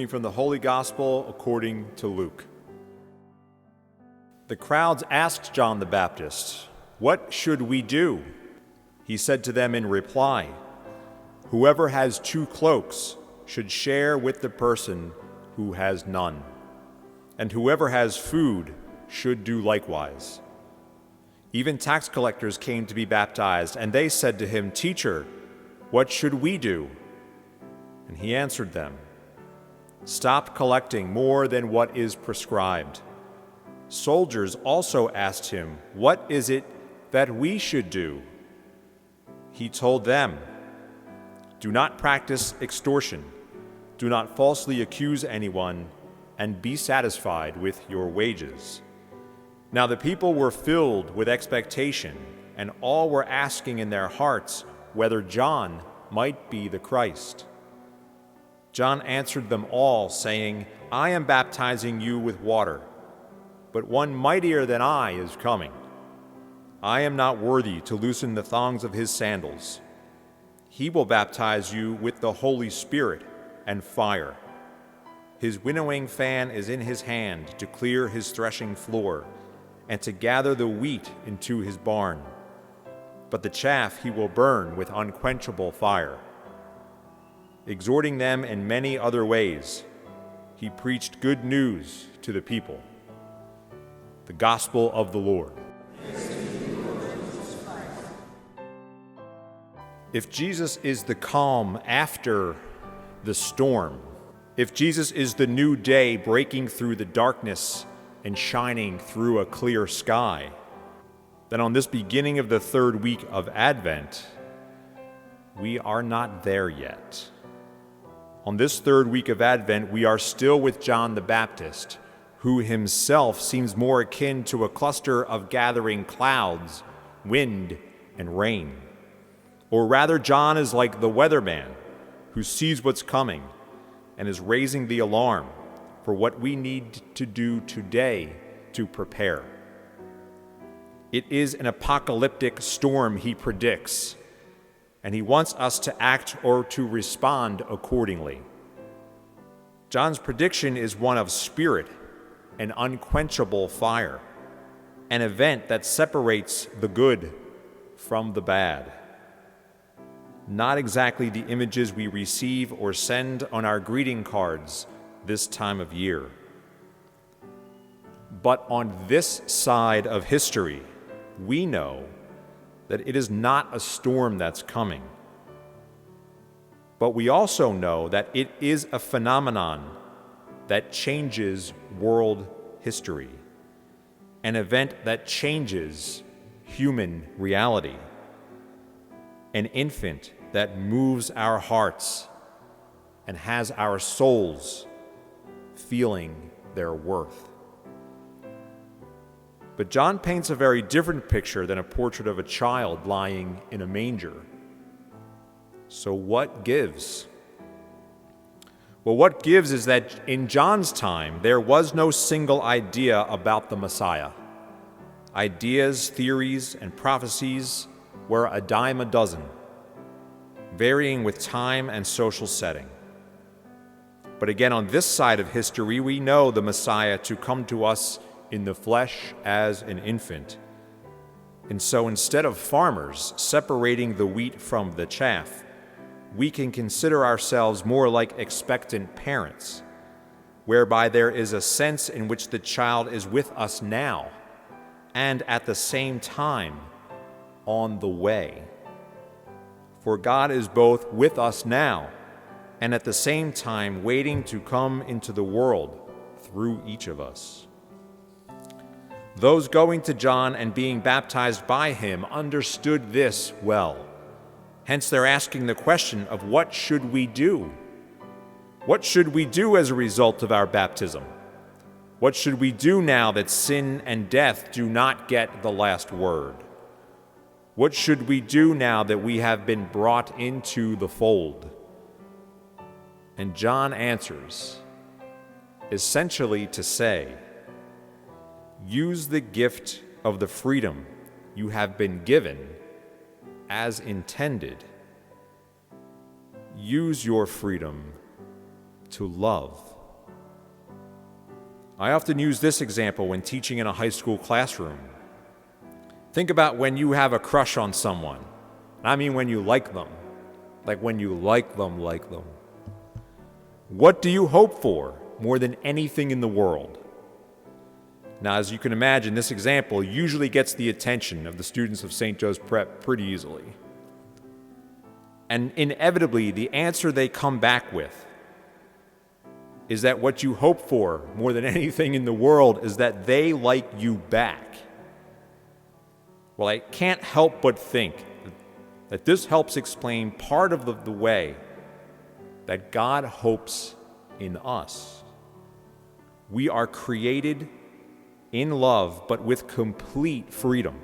reading from the Holy Gospel according to Luke. The crowds asked John the Baptist, "What should we do?" He said to them in reply, "Whoever has 2 cloaks should share with the person who has none, and whoever has food should do likewise." Even tax collectors came to be baptized, and they said to him, "Teacher, what should we do?" And he answered them, "Stop collecting more than what is prescribed." Soldiers also asked him, "What is it that we should do?" He told them, "Do not practice extortion, do not falsely accuse anyone, and be satisfied with your wages." Now the people were filled with expectation, and all were asking in their hearts whether John might be the Christ. John answered them all, saying, "I am baptizing you with water, but one mightier than I is coming. I am not worthy to loosen the thongs of his sandals. He will baptize you with the Holy Spirit and fire. His winnowing fan is in his hand to clear his threshing floor and to gather the wheat into his barn. But the chaff he will burn with unquenchable fire." Exhorting them in many other ways, he preached good news to the people. The Gospel of the Lord. If Jesus is the calm after the storm, if Jesus is the new day breaking through the darkness and shining through a clear sky, then on this beginning of the 3rd week of Advent, we are not there yet. On this 3rd week of Advent, we are still with John the Baptist, who himself seems more akin to a cluster of gathering clouds, wind, and rain. Or rather, John is like the weatherman who sees what's coming and is raising the alarm for what we need to do today to prepare. It is an apocalyptic storm he predicts, and he wants us to act or to respond accordingly. John's prediction is one of spirit and unquenchable fire, an event that separates the good from the bad. Not exactly the images we receive or send on our greeting cards this time of year. But on this side of history, we know that it is not a storm that's coming. But we also know that it is a phenomenon that changes world history, an event that changes human reality, an infant that moves our hearts and has our souls feeling their worth. But John paints a very different picture than a portrait of a child lying in a manger. So what gives? Well, what gives is that in John's time, there was no single idea about the Messiah. Ideas, theories, and prophecies were a dime a dozen, varying with time and social setting. But again, on this side of history, we know the Messiah to come to us in the flesh as an infant. And so instead of farmers separating the wheat from the chaff, we can consider ourselves more like expectant parents, whereby there is a sense in which the child is with us now and at the same time on the way. For God is both with us now and at the same time waiting to come into the world through each of us. Those going to John and being baptized by him understood this well. Hence they're asking the question of what should we do? What should we do as a result of our baptism? What should we do now that sin and death do not get the last word? What should we do now that we have been brought into the fold? And John answers, essentially to say, use the gift of the freedom you have been given as intended. Use your freedom to love. I often use this example when teaching in a high school classroom. Think about when you have a crush on someone. I mean when you like them. Like when you like them. What do you hope for more than anything in the world? Now, as you can imagine, this example usually gets the attention of the students of St. Joe's Prep pretty easily. And inevitably, the answer they come back with is that what you hope for more than anything in the world is that they like you back. Well, I can't help but think that this helps explain part of the way that God hopes in us. We are created in love, but with complete freedom.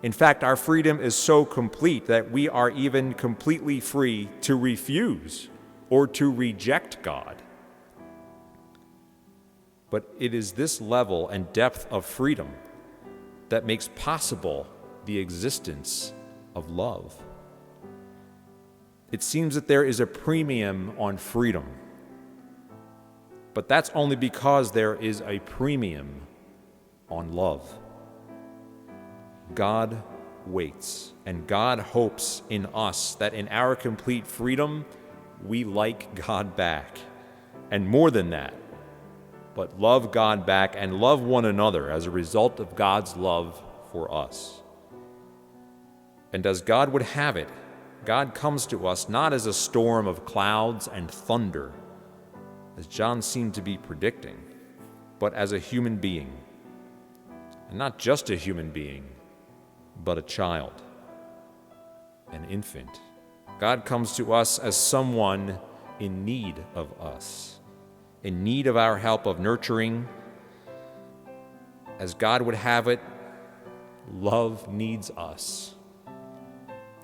In fact, our freedom is so complete that we are even completely free to refuse or to reject God. But it is this level and depth of freedom that makes possible the existence of love. It seems that there is a premium on freedom, but that's only because there is a premium on love. God waits, and God hopes in us that in our complete freedom, we like God back. And more than that, but love God back and love one another as a result of God's love for us. And as God would have it, God comes to us not as a storm of clouds and thunder, as John seemed to be predicting, but as a human being. And not just a human being, but a child, an infant. God comes to us as someone in need of us, in need of our help of nurturing. As God would have it, love needs us.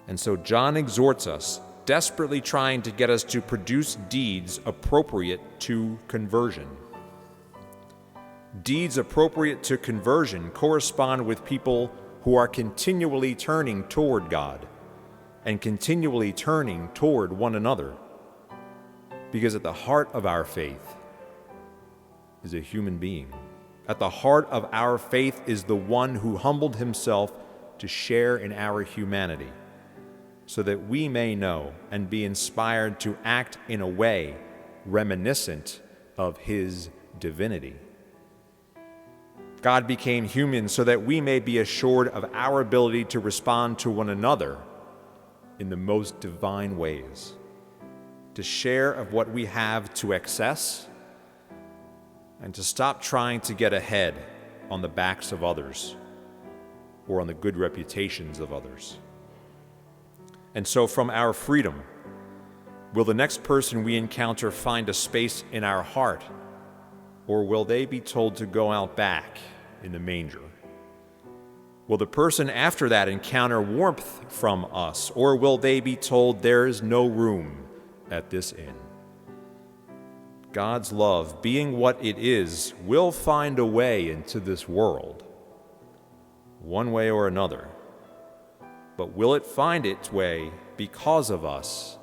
And so John exhorts us, desperately trying to get us to produce deeds appropriate to conversion. Deeds appropriate to conversion correspond with people who are continually turning toward God and continually turning toward one another. Because at the heart of our faith is a human being. At the heart of our faith is the one who humbled himself to share in our humanity, so that we may know and be inspired to act in a way reminiscent of his divinity. God became human so that we may be assured of our ability to respond to one another in the most divine ways, to share of what we have to excess, and to stop trying to get ahead on the backs of others or on the good reputations of others. And so from our freedom, will the next person we encounter find a space in our heart, or will they be told to go out back in the manger? Will the person after that encounter warmth from us, or will they be told there is no room at this inn? God's love, being what it is, will find a way into this world, one way or another. But will it find its way because of us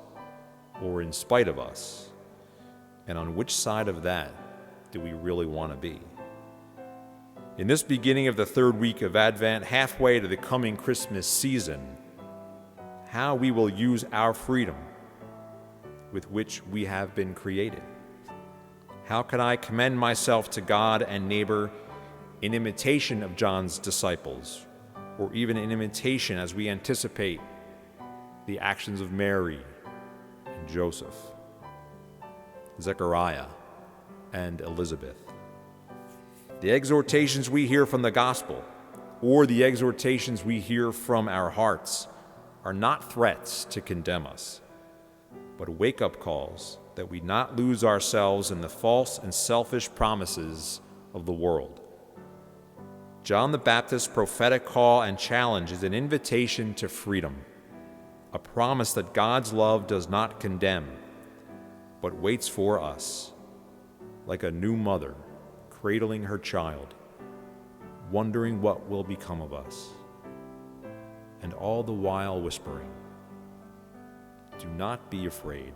or in spite of us? And on which side of that do we really want to be? In this beginning of the third week of Advent, halfway to the coming Christmas season, how we will use our freedom with which we have been created. How can I commend myself to God and neighbor in imitation of John's disciples, or even in imitation as we anticipate the actions of Mary and Joseph, Zechariah and Elizabeth? The exhortations we hear from the gospel, or the exhortations we hear from our hearts, are not threats to condemn us, but wake-up calls that we not lose ourselves in the false and selfish promises of the world. John the Baptist's prophetic call and challenge is an invitation to freedom, a promise that God's love does not condemn, but waits for us, like a new mother cradling her child, wondering what will become of us, and all the while whispering, "Do not be afraid,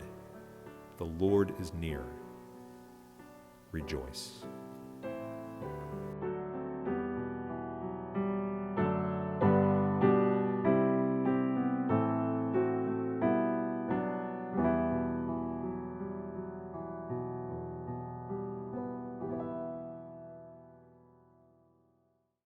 the Lord is near. Rejoice."